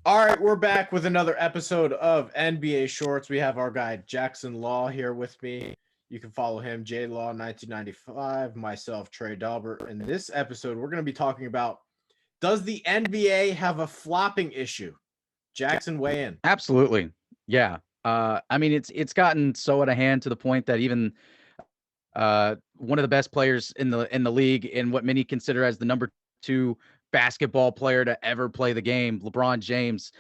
All right, we're back with another episode of NBA Shorts. We have our guy Jackson Law here with me. You can follow him, J Law 1995, myself, Trey Daubert. In this episode, we're going to be talking about, does the NBA have a flopping issue? Jackson, weigh in. Absolutely. Yeah. I mean, it's gotten so out of hand to the point that even one of the best players in the league, and what many consider as the number two basketball player to ever play the game, LeBron James,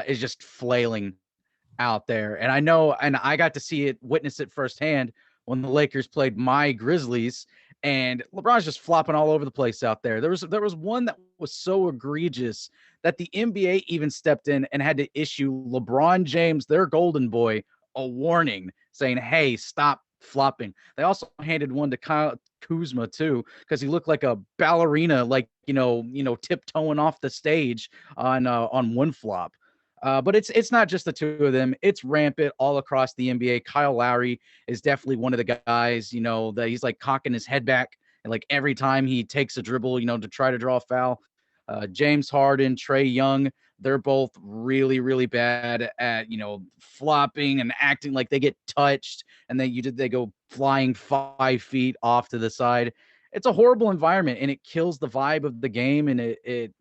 is just flailing out there. And I know, and I got to see it, witness it firsthand when the Lakers played my Grizzlies, and LeBron's just flopping all over the place out there. There was one that was so egregious that the NBA even stepped in and had to issue LeBron James, their golden boy, a warning saying, "Hey, stop flopping." They also handed one to Kyle Kuzma too, because he looked like a ballerina, like tiptoeing off the stage on one flop. But it's not just the two of them. It's rampant all across the NBA. Kyle Lowry is definitely one of the guys, that he's like cocking his head back, and like every time he takes a dribble, to try to draw a foul. James Harden, Trey Young, they're both really, really bad at, flopping and acting like they get touched, and then they go flying 5 feet off to the side. It's a horrible environment, and it kills the vibe of the game, and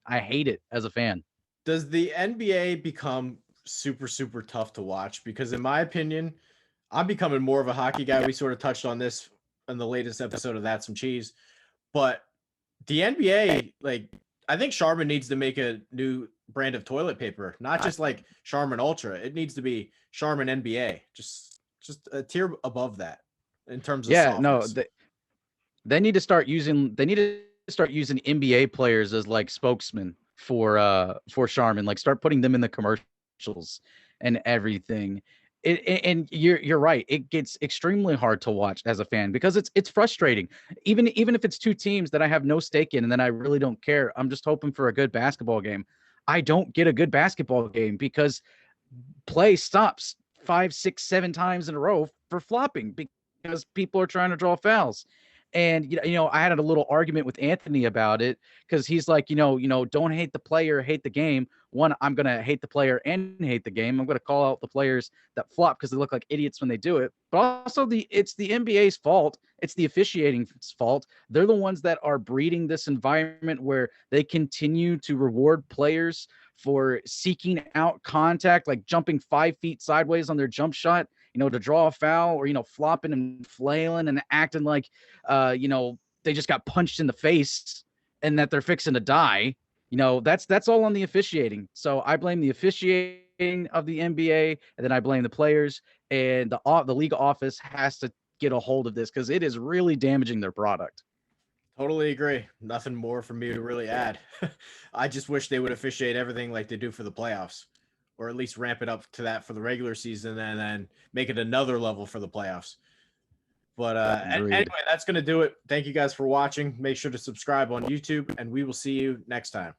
I hate it as a fan. Does the NBA become super, super tough to watch? Because in my opinion, I'm becoming more of a hockey guy. We sort of touched on this in the latest episode of That Some Cheese. But the NBA, like, I think Charmin needs to make a new brand of toilet paper, not just like Charmin Ultra. It needs to be Charmin NBA, just a tier above that in terms of Yeah, no, softness. they need to start using NBA players as like spokesmen for Charmin. Like start putting them in the commercials and everything. And you're right. It gets extremely hard to watch as a fan because it's frustrating. Even if it's two teams that I have no stake in and then I really don't care. I'm just hoping for a good basketball game. I don't get a good basketball game because play stops 5, 6, 7 times in a row for flopping because people are trying to draw fouls. And I had a little argument with Anthony about it because he's like, don't hate the player, hate the game. One, I'm gonna hate the player and hate the game. I'm gonna call out the players that flop because they look like idiots when they do it. But also, it's the NBA's fault. It's the officiating's fault. They're the ones that are breeding this environment where they continue to reward players for seeking out contact, like jumping 5 feet sideways on their jump shot, to draw a foul, or, flopping and flailing and acting like, they just got punched in the face and that they're fixing to die. That's all on the officiating. So I blame the officiating of the NBA, and then I blame the players, and the league office has to get a hold of this because it is really damaging their product. Totally agree. Nothing more for me to really add. I just wish they would officiate everything like they do for the playoffs, or at least ramp it up to that for the regular season and then make it another level for the playoffs. But Agreed. anyway, that's going to do it. Thank you guys for watching. Make sure to subscribe on YouTube, and we will see you next time.